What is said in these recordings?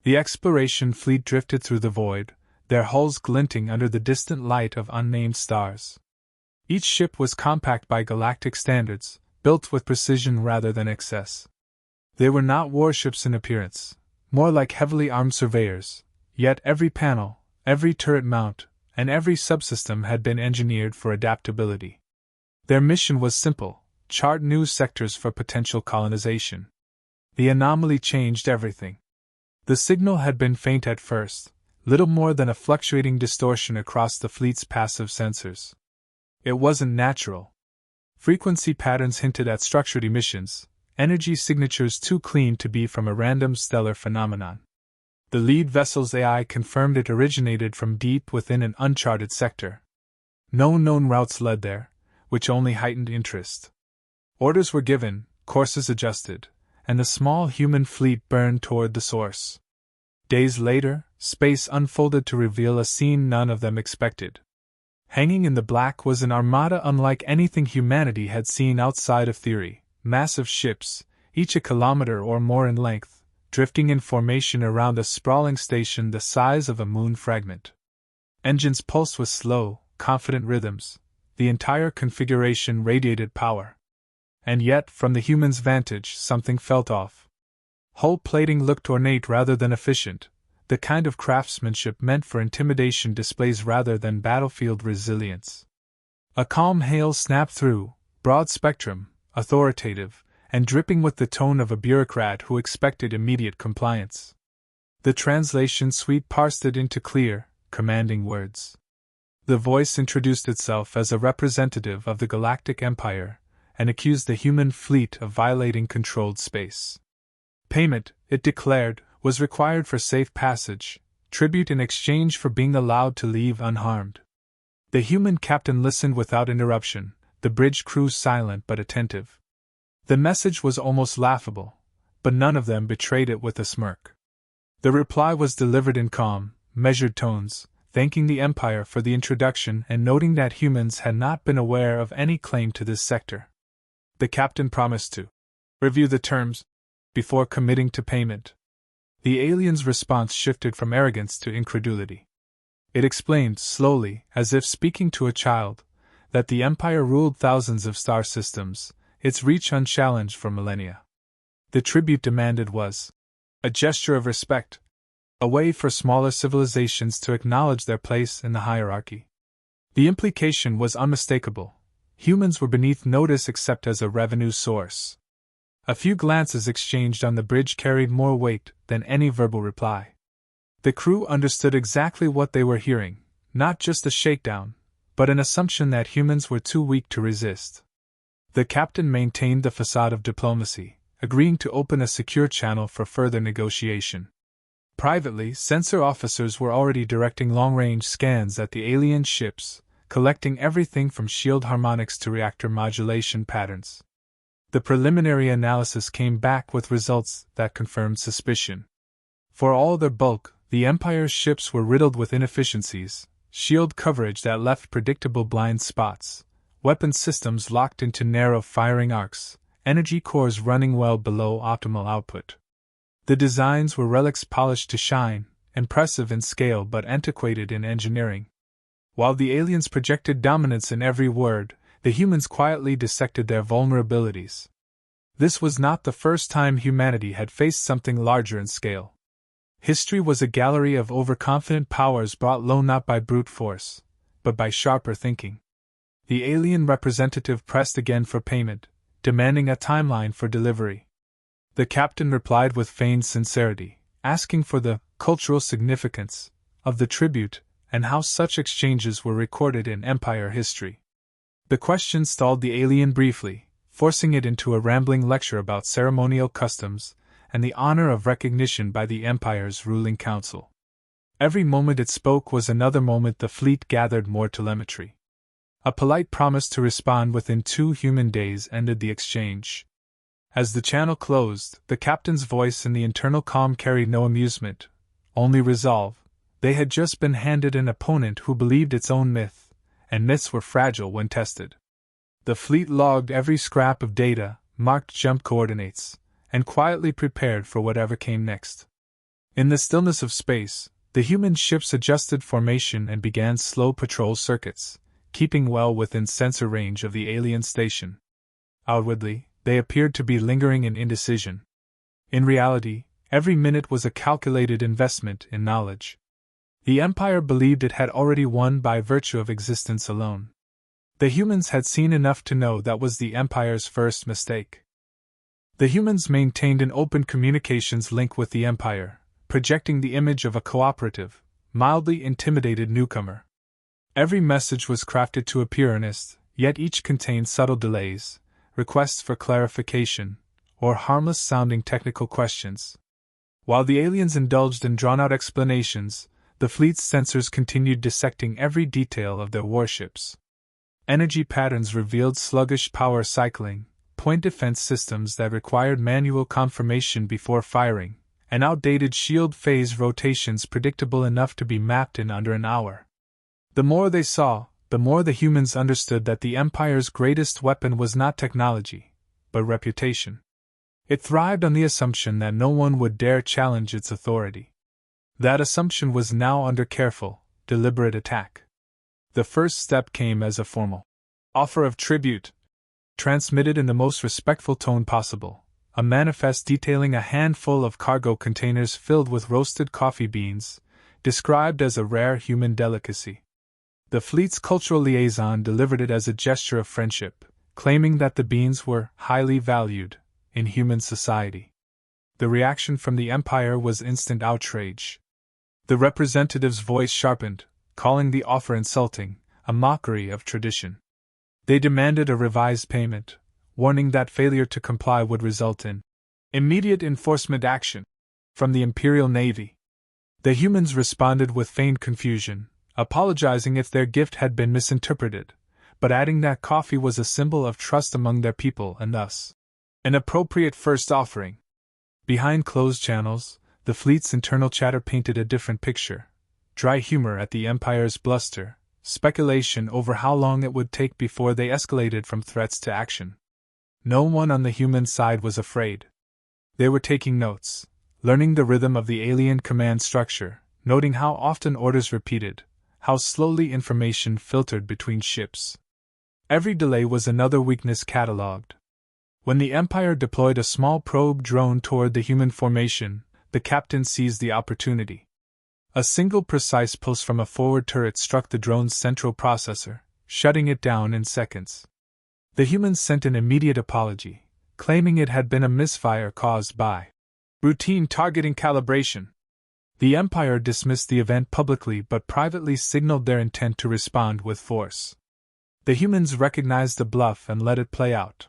The exploration fleet drifted through the void, their hulls glinting under the distant light of unnamed stars. Each ship was compact by galactic standards, built with precision rather than excess. They were not warships in appearance, more like heavily armed surveyors, yet every panel, every turret mount, and every subsystem had been engineered for adaptability. Their mission was simple: chart new sectors for potential colonization. The anomaly changed everything. The signal had been faint at first, little more than a fluctuating distortion across the fleet's passive sensors. It wasn't natural. Frequency patterns hinted at structured emissions, energy signatures too clean to be from a random stellar phenomenon. The lead vessel's AI confirmed it originated from deep within an uncharted sector. No known routes led there, which only heightened interest. Orders were given, courses adjusted, and the small human fleet burned toward the source. Days later, space unfolded to reveal a scene none of them expected. Hanging in the black was an armada unlike anything humanity had seen outside of theory: massive ships, each a kilometer or more in length, drifting in formation around a sprawling station the size of a moon fragment. Engines pulsed with slow, confident rhythms. The entire configuration radiated power. And yet, from the human's vantage, something felt off. Hull plating looked ornate rather than efficient, the kind of craftsmanship meant for intimidation displays rather than battlefield resilience. A calm hail snapped through, broad spectrum, authoritative, and dripping with the tone of a bureaucrat who expected immediate compliance. The translation suite parsed it into clear, commanding words. The voice introduced itself as a representative of the Galactic Empire, and accused the human fleet of violating controlled space. Payment, it declared, was required for safe passage, tribute in exchange for being allowed to leave unharmed. The human captain listened without interruption, the bridge crew silent but attentive. The message was almost laughable, but none of them betrayed it with a smirk. The reply was delivered in calm, measured tones, thanking the Empire for the introduction and noting that humans had not been aware of any claim to this sector. The captain promised to review the terms before committing to payment. The alien's response shifted from arrogance to incredulity. It explained, slowly, as if speaking to a child, that the Empire ruled thousands of star systems, its reach unchallenged for millennia. The tribute demanded was a gesture of respect, a way for smaller civilizations to acknowledge their place in the hierarchy. The implication was unmistakable. Humans were beneath notice except as a revenue source. A few glances exchanged on the bridge carried more weight than any verbal reply. The crew understood exactly what they were hearing, not just a shakedown, but an assumption that humans were too weak to resist. The captain maintained the facade of diplomacy, agreeing to open a secure channel for further negotiation. Privately, sensor officers were already directing long-range scans at the alien ships, collecting everything from shield harmonics to reactor modulation patterns. The preliminary analysis came back with results that confirmed suspicion. For all their bulk, the Empire's ships were riddled with inefficiencies, shield coverage that left predictable blind spots, weapon systems locked into narrow firing arcs, energy cores running well below optimal output. The designs were relics polished to shine, impressive in scale but antiquated in engineering. While the aliens projected dominance in every word, the humans quietly dissected their vulnerabilities. This was not the first time humanity had faced something larger in scale. History was a gallery of overconfident powers brought low not by brute force, but by sharper thinking. The alien representative pressed again for payment, demanding a timeline for delivery. The captain replied with feigned sincerity, asking for the cultural significance of the tribute and how such exchanges were recorded in Empire history. The question stalled the alien briefly, forcing it into a rambling lecture about ceremonial customs and the honor of recognition by the Empire's ruling council. Every moment it spoke was another moment the fleet gathered more telemetry. A polite promise to respond within 2 human days ended the exchange. As the channel closed, the captain's voice in the internal calm carried no amusement, only resolve. They had just been handed an opponent who believed its own myth, and myths were fragile when tested. The fleet logged every scrap of data, marked jump coordinates, and quietly prepared for whatever came next. In the stillness of space, the human ships adjusted formation and began slow patrol circuits, keeping well within sensor range of the alien station. Outwardly, they appeared to be lingering in indecision. In reality, every minute was a calculated investment in knowledge. The Empire believed it had already won by virtue of existence alone. The humans had seen enough to know that was the Empire's first mistake. The humans maintained an open communications link with the Empire, projecting the image of a cooperative, mildly intimidated newcomer. Every message was crafted to appear earnest, yet each contained subtle delays, requests for clarification, or harmless-sounding technical questions. While the aliens indulged in drawn-out explanations, the fleet's sensors continued dissecting every detail of their warships. Energy patterns revealed sluggish power cycling, point defense systems that required manual confirmation before firing, and outdated shield phase rotations predictable enough to be mapped in under an hour. The more they saw, the more the humans understood that the Empire's greatest weapon was not technology, but reputation. It thrived on the assumption that no one would dare challenge its authority. That assumption was now under careful, deliberate attack. The first step came as a formal offer of tribute, transmitted in the most respectful tone possible, a manifest detailing a handful of cargo containers filled with roasted coffee beans, described as a rare human delicacy. The fleet's cultural liaison delivered it as a gesture of friendship, claiming that the beans were highly valued in human society. The reaction from the Empire was instant outrage. The representative's voice sharpened, calling the offer insulting, a mockery of tradition. They demanded a revised payment, warning that failure to comply would result in immediate enforcement action from the Imperial Navy. The humans responded with feigned confusion, apologizing if their gift had been misinterpreted, but adding that coffee was a symbol of trust among their people and thus an appropriate first offering. Behind closed channels, the fleet's internal chatter painted a different picture: dry humor at the Empire's bluster, speculation over how long it would take before they escalated from threats to action. No one on the human side was afraid. They were taking notes, learning the rhythm of the alien command structure, noting how often orders repeated, how slowly information filtered between ships. Every delay was another weakness catalogued. When the Empire deployed a small probe drone toward the human formation, the captain seized the opportunity. A single precise pulse from a forward turret struck the drone's central processor, shutting it down in seconds. The humans sent an immediate apology, claiming it had been a misfire caused by routine targeting calibration. The Empire dismissed the event publicly but privately signaled their intent to respond with force. The humans recognized the bluff and let it play out.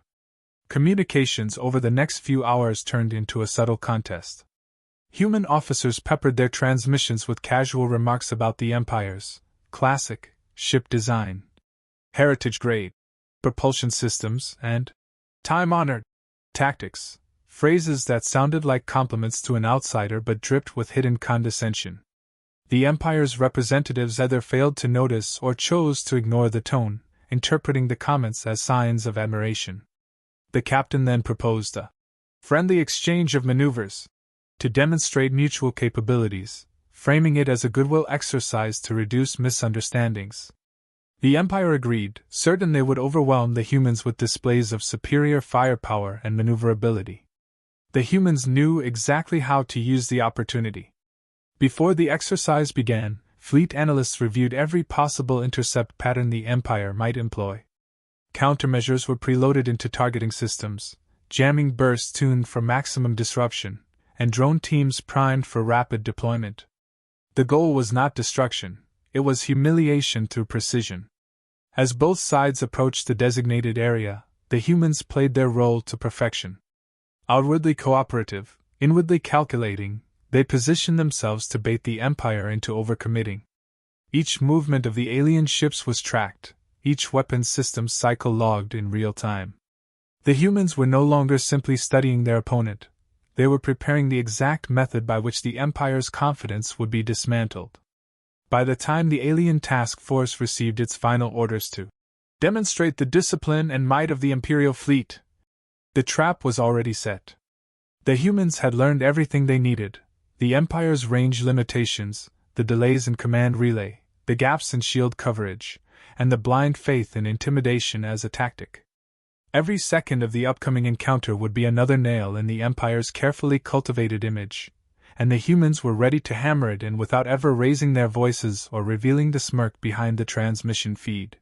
Communications over the next few hours turned into a subtle contest. Human officers peppered their transmissions with casual remarks about the Empire's classic ship design, heritage-grade propulsion systems, and time-honored tactics, phrases that sounded like compliments to an outsider but dripped with hidden condescension. The Empire's representatives either failed to notice or chose to ignore the tone, interpreting the comments as signs of admiration. The captain then proposed a friendly exchange of maneuvers to demonstrate mutual capabilities, framing it as a goodwill exercise to reduce misunderstandings. The Empire agreed, certain they would overwhelm the humans with displays of superior firepower and maneuverability. The humans knew exactly how to use the opportunity. Before the exercise began, fleet analysts reviewed every possible intercept pattern the Empire might employ. Countermeasures were preloaded into targeting systems, jamming bursts tuned for maximum disruption, and drone teams primed for rapid deployment. The goal was not destruction, it was humiliation through precision. As both sides approached the designated area, the humans played their role to perfection. Outwardly cooperative, inwardly calculating, they positioned themselves to bait the Empire into overcommitting. Each movement of the alien ships was tracked, each weapons system cycle logged in real time. The humans were no longer simply studying their opponent, they were preparing the exact method by which the Empire's confidence would be dismantled. By the time the alien task force received its final orders to demonstrate the discipline and might of the Imperial fleet, the trap was already set. The humans had learned everything they needed, the Empire's range limitations, the delays in command relay, the gaps in shield coverage, and the blind faith in intimidation as a tactic. Every second of the upcoming encounter would be another nail in the Empire's carefully cultivated image, and the humans were ready to hammer it in without ever raising their voices or revealing the smirk behind the transmission feed.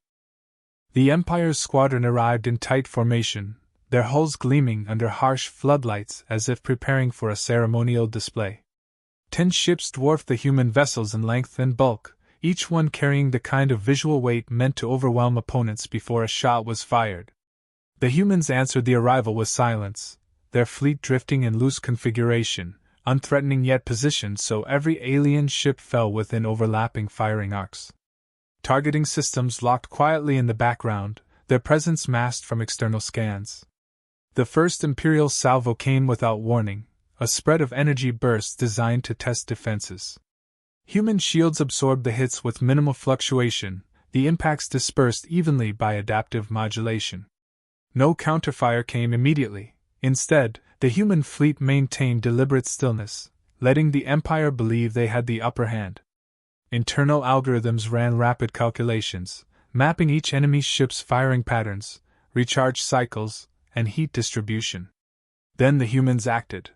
The Empire's squadron arrived in tight formation, their hulls gleaming under harsh floodlights as if preparing for a ceremonial display. 10 ships dwarfed the human vessels in length and bulk, each one carrying the kind of visual weight meant to overwhelm opponents before a shot was fired. The humans answered the arrival with silence, their fleet drifting in loose configuration, unthreatening yet positioned so every alien ship fell within overlapping firing arcs. Targeting systems locked quietly in the background, their presence masked from external scans. The first Imperial salvo came without warning, a spread of energy bursts designed to test defenses. Human shields absorbed the hits with minimal fluctuation, the impacts dispersed evenly by adaptive modulation. No counterfire came immediately. Instead, the human fleet maintained deliberate stillness, letting the Empire believe they had the upper hand. Internal algorithms ran rapid calculations, mapping each enemy's ship's firing patterns, recharge cycles, and heat distribution. Then the humans acted.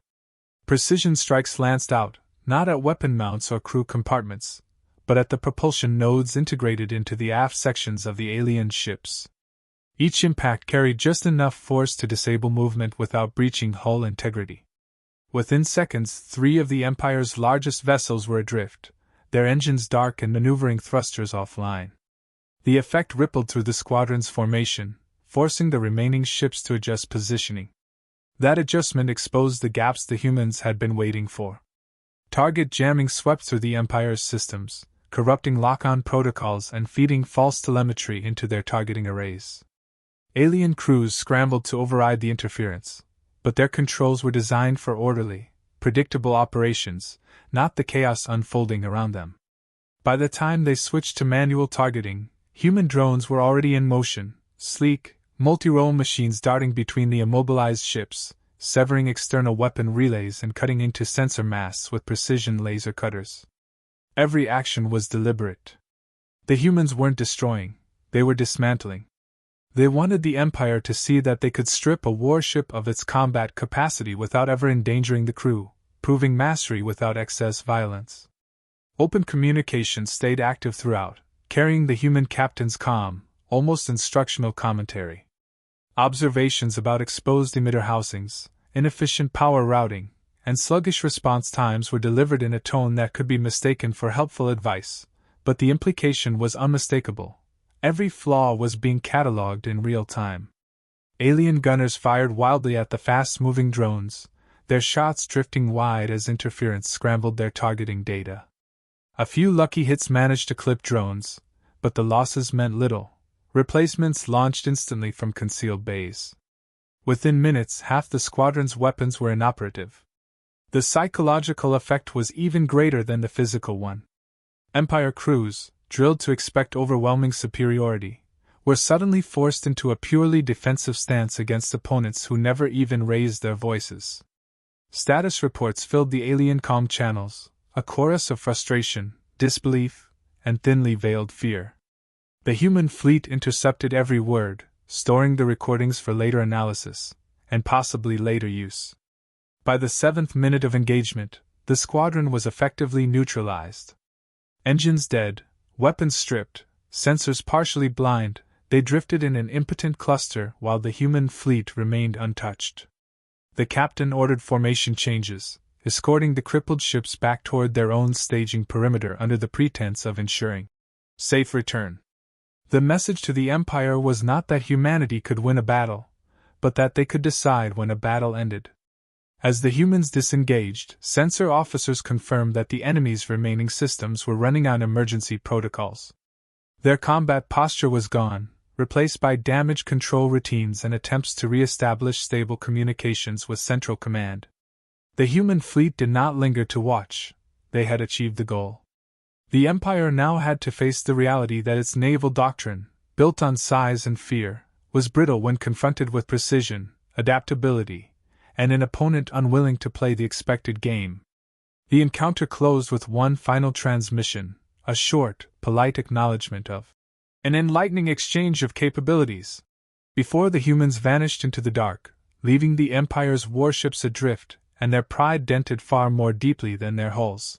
Precision strikes lanced out, not at weapon mounts or crew compartments, but at the propulsion nodes integrated into the aft sections of the alien ships. Each impact carried just enough force to disable movement without breaching hull integrity. Within seconds, 3 of the Empire's largest vessels were adrift, their engines dark and maneuvering thrusters offline. The effect rippled through the squadron's formation, forcing the remaining ships to adjust positioning. That adjustment exposed the gaps the humans had been waiting for. Target jamming swept through the Empire's systems, corrupting lock-on protocols and feeding false telemetry into their targeting arrays. Alien crews scrambled to override the interference, but their controls were designed for orderly, predictable operations, not the chaos unfolding around them. By the time they switched to manual targeting, human drones were already in motion, sleek, multi-role machines darting between the immobilized ships, severing external weapon relays and cutting into sensor masts with precision laser cutters. Every action was deliberate. The humans weren't destroying, they were dismantling. They wanted the Empire to see that they could strip a warship of its combat capacity without ever endangering the crew, proving mastery without excess violence. Open communication stayed active throughout, carrying the human captain's calm, almost instructional commentary. Observations about exposed emitter housings, inefficient power routing, and sluggish response times were delivered in a tone that could be mistaken for helpful advice, but the implication was unmistakable. Every flaw was being catalogued in real time. Alien gunners fired wildly at the fast-moving drones, their shots drifting wide as interference scrambled their targeting data. A few lucky hits managed to clip drones, but the losses meant little. Replacements launched instantly from concealed bays. Within minutes, half the squadron's weapons were inoperative. The psychological effect was even greater than the physical one. Empire crews, drilled to expect overwhelming superiority, were suddenly forced into a purely defensive stance against opponents who never even raised their voices. Status reports filled the alien comm channels, a chorus of frustration, disbelief, and thinly veiled fear. The human fleet intercepted every word, storing the recordings for later analysis, and possibly later use. By the 7th minute of engagement, the squadron was effectively neutralized. Engines dead, weapons stripped, sensors partially blind, they drifted in an impotent cluster while the human fleet remained untouched. The captain ordered formation changes, escorting the crippled ships back toward their own staging perimeter under the pretense of ensuring safe return. The message to the Empire was not that humanity could win a battle, but that they could decide when a battle ended. As the humans disengaged, sensor officers confirmed that the enemy's remaining systems were running on emergency protocols. Their combat posture was gone, replaced by damage control routines and attempts to re-establish stable communications with Central Command. The human fleet did not linger to watch, they had achieved the goal. The Empire now had to face the reality that its naval doctrine, built on size and fear, was brittle when confronted with precision, adaptability, and an opponent unwilling to play the expected game. The encounter closed with one final transmission, a short, polite acknowledgement of an enlightening exchange of capabilities, before the humans vanished into the dark, leaving the Empire's warships adrift, and their pride dented far more deeply than their hulls.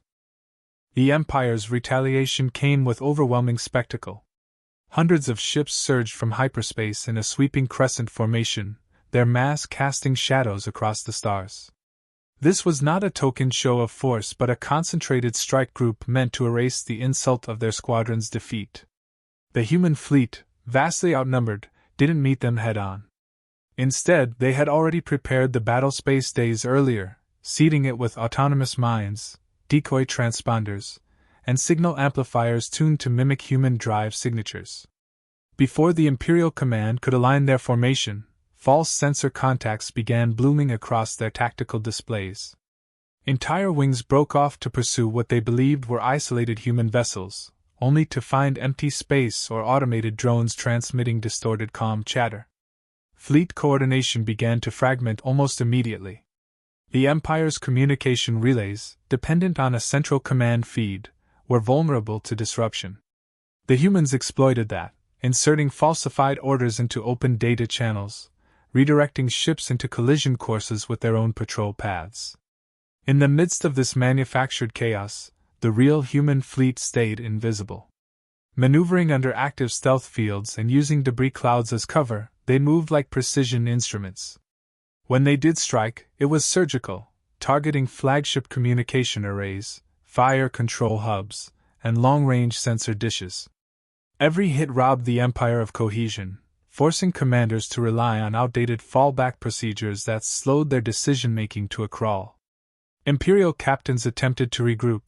The Empire's retaliation came with overwhelming spectacle. Hundreds of ships surged from hyperspace in a sweeping crescent formation, their mass casting shadows across the stars. This was not a token show of force but a concentrated strike group meant to erase the insult of their squadron's defeat. The human fleet, vastly outnumbered, didn't meet them head-on. Instead, they had already prepared the battle space days earlier, seeding it with autonomous mines, decoy transponders, and signal amplifiers tuned to mimic human drive signatures. Before the Imperial Command could align their formation, false sensor contacts began blooming across their tactical displays. Entire wings broke off to pursue what they believed were isolated human vessels, only to find empty space or automated drones transmitting distorted comm chatter. Fleet coordination began to fragment almost immediately. The Empire's communication relays, dependent on a central command feed, were vulnerable to disruption. The humans exploited that, inserting falsified orders into open data channels, redirecting ships into collision courses with their own patrol paths. In the midst of this manufactured chaos, the real human fleet stayed invisible. Maneuvering under active stealth fields and using debris clouds as cover, they moved like precision instruments. When they did strike, it was surgical, targeting flagship communication arrays, fire control hubs, and long-range sensor dishes. Every hit robbed the Empire of cohesion, forcing commanders to rely on outdated fallback procedures that slowed their decision-making to a crawl. Imperial captains attempted to regroup,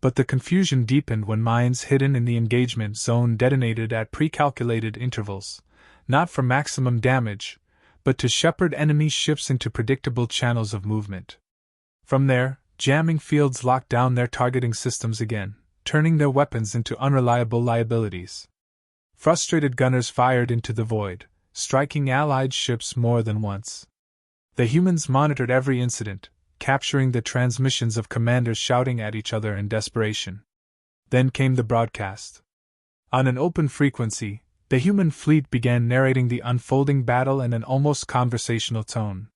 but the confusion deepened when mines hidden in the engagement zone detonated at pre-calculated intervals, not for maximum damage, but to shepherd enemy ships into predictable channels of movement. From there, jamming fields locked down their targeting systems again, turning their weapons into unreliable liabilities. Frustrated gunners fired into the void, striking Allied ships more than once. The humans monitored every incident, capturing the transmissions of commanders shouting at each other in desperation. Then came the broadcast. On an open frequency, the human fleet began narrating the unfolding battle in an almost conversational tone.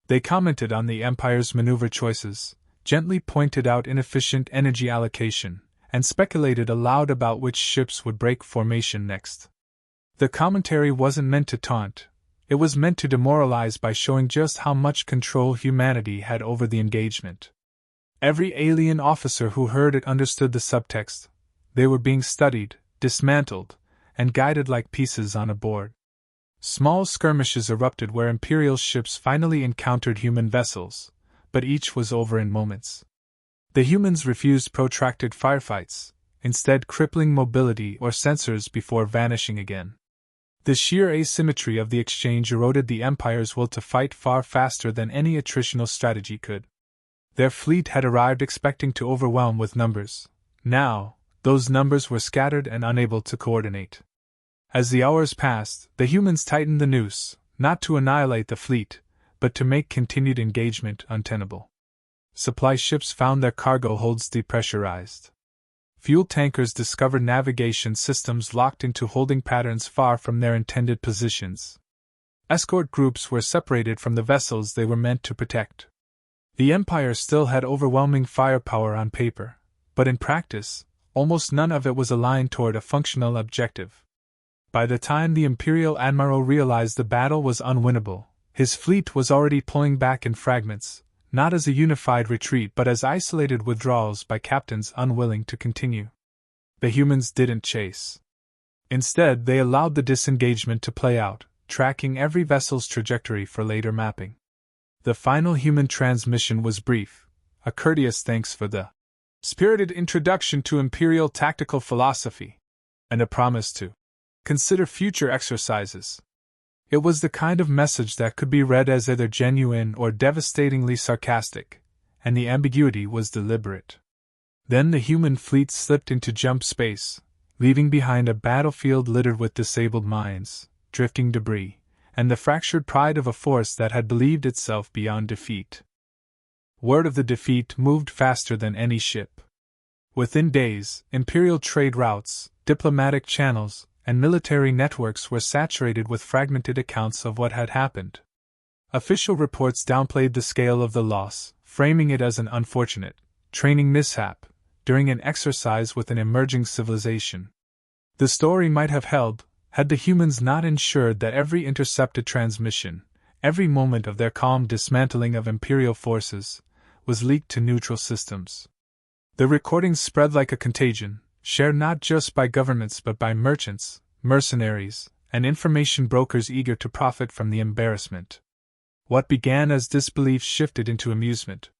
They commented on the Empire's maneuver choices, gently pointed out inefficient energy allocation, and speculated aloud about which ships would break formation next. The commentary wasn't meant to taunt, it was meant to demoralize by showing just how much control humanity had over the engagement. Every alien officer who heard it understood the subtext. They were being studied, dismantled, and guided like pieces on a board. Small skirmishes erupted where Imperial ships finally encountered human vessels, but each was over in moments. The humans refused protracted firefights, instead crippling mobility or sensors before vanishing again. The sheer asymmetry of the exchange eroded the Empire's will to fight far faster than any attritional strategy could. Their fleet had arrived expecting to overwhelm with numbers. Now, those numbers were scattered and unable to coordinate. As the hours passed, the humans tightened the noose, not to annihilate the fleet, but to make continued engagement untenable. Supply ships found their cargo holds depressurized. Fuel tankers discovered navigation systems locked into holding patterns far from their intended positions. Escort groups were separated from the vessels they were meant to protect. The Empire still had overwhelming firepower on paper, but in practice, almost none of it was aligned toward a functional objective. By the time the Imperial Admiral realized the battle was unwinnable, his fleet was already pulling back in fragments, not as a unified retreat but as isolated withdrawals by captains unwilling to continue. The humans didn't chase. Instead, they allowed the disengagement to play out, tracking every vessel's trajectory for later mapping. The final human transmission was brief, a courteous thanks for the spirited introduction to Imperial tactical philosophy, and a promise to consider future exercises. It was the kind of message that could be read as either genuine or devastatingly sarcastic, and the ambiguity was deliberate. Then the human fleet slipped into jump space, leaving behind a battlefield littered with disabled mines, drifting debris, and the fractured pride of a force that had believed itself beyond defeat. word of the defeat moved faster than any ship. Within days, Imperial trade routes, diplomatic channels, and military networks were saturated with fragmented accounts of what had happened. Official reports downplayed the scale of the loss, framing it as an unfortunate training mishap during an exercise with an emerging civilization. The story might have held had the humans not ensured that every intercepted transmission, every moment of their calm dismantling of Imperial forces, was leaked to neutral systems. The recordings spread like a contagion, shared not just by governments but by merchants, mercenaries, and information brokers eager to profit from the embarrassment. What began as disbelief shifted into amusement.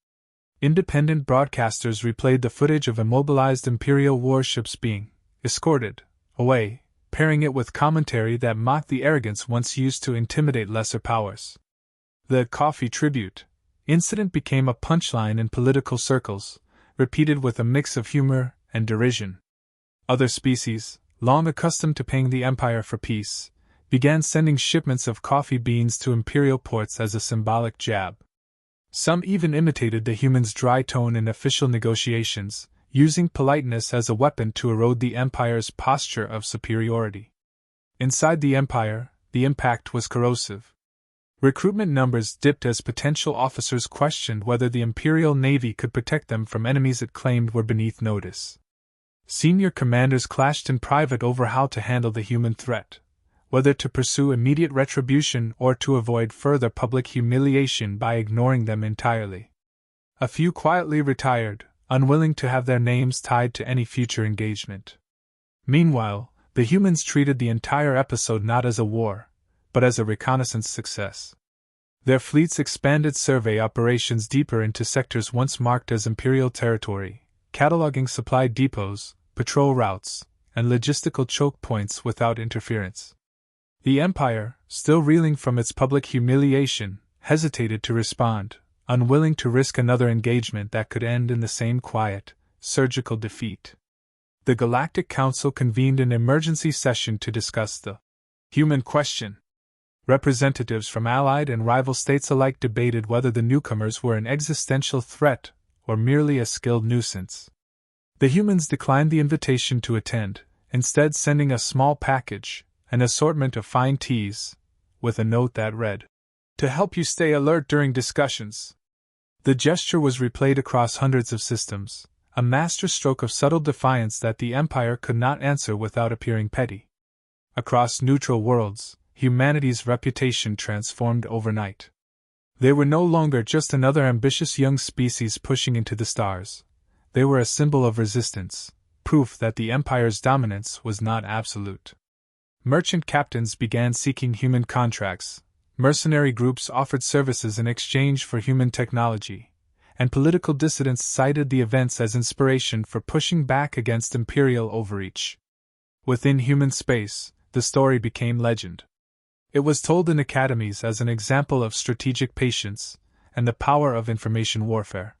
Independent broadcasters replayed the footage of immobilized Imperial warships being escorted away, pairing it with commentary that mocked the arrogance once used to intimidate lesser powers. The coffee tribute incident became a punchline in political circles, repeated with a mix of humor and derision. Other species, long accustomed to paying the Empire for peace, began sending shipments of coffee beans to Imperial ports as a symbolic jab. Some even imitated the humans' dry tone in official negotiations, using politeness as a weapon to erode the Empire's posture of superiority. Inside the Empire, the impact was corrosive. Recruitment numbers dipped as potential officers questioned whether the Imperial Navy could protect them from enemies it claimed were beneath notice. Senior commanders clashed in private over how to handle the human threat, whether to pursue immediate retribution or to avoid further public humiliation by ignoring them entirely. A few quietly retired, unwilling to have their names tied to any future engagement. Meanwhile, the humans treated the entire episode not as a war, but as a reconnaissance success. Their fleets expanded survey operations deeper into sectors once marked as Imperial territory, cataloging supply depots, patrol routes, and logistical choke points without interference. The Empire, still reeling from its public humiliation, hesitated to respond, unwilling to risk another engagement that could end in the same quiet, surgical defeat. The Galactic Council convened an emergency session to discuss the human question. Representatives from allied and rival states alike debated whether the newcomers were an existential threat or merely a skilled nuisance. The humans declined the invitation to attend, instead sending a small package, an assortment of fine teas, with a note that read, "To help you stay alert during discussions." The gesture was replayed across hundreds of systems, a masterstroke of subtle defiance that the Empire could not answer without appearing petty. Across neutral worlds, humanity's reputation transformed overnight. They were no longer just another ambitious young species pushing into the stars. They were a symbol of resistance, proof that the Empire's dominance was not absolute. Merchant captains began seeking human contracts, mercenary groups offered services in exchange for human technology, and political dissidents cited the events as inspiration for pushing back against Imperial overreach. Within human space, the story became legend. It was told in academies as an example of strategic patience and the power of information warfare.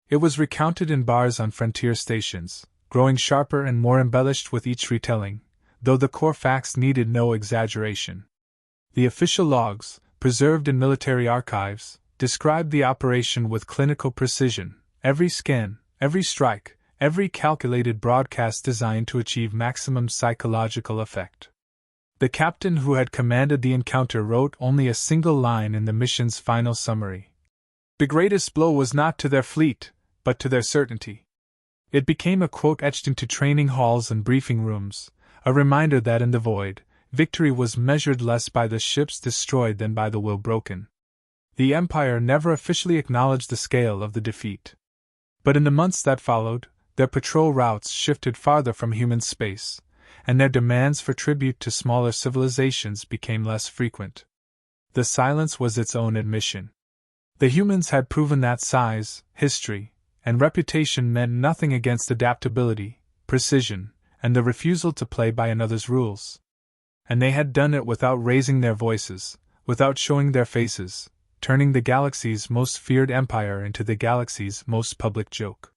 It was recounted in bars on frontier stations, growing sharper and more embellished with each retelling, though the core facts needed no exaggeration. The official logs, preserved in military archives, described the operation with clinical precision, every scan, every strike, every calculated broadcast designed to achieve maximum psychological effect. The captain who had commanded the encounter wrote only a single line in the mission's final summary. The greatest blow was not to their fleet, but to their certainty. It became a quote etched into training halls and briefing rooms, a reminder that in the void, victory was measured less by the ships destroyed than by the will broken. The Empire never officially acknowledged the scale of the defeat. But in the months that followed, their patrol routes shifted farther from human space, and their demands for tribute to smaller civilizations became less frequent. The silence was its own admission. The humans had proven that size, history, and reputation meant nothing against adaptability, precision, and the refusal to play by another's rules. And they had done it without raising their voices, without showing their faces, turning the galaxy's most feared empire into the galaxy's most public joke.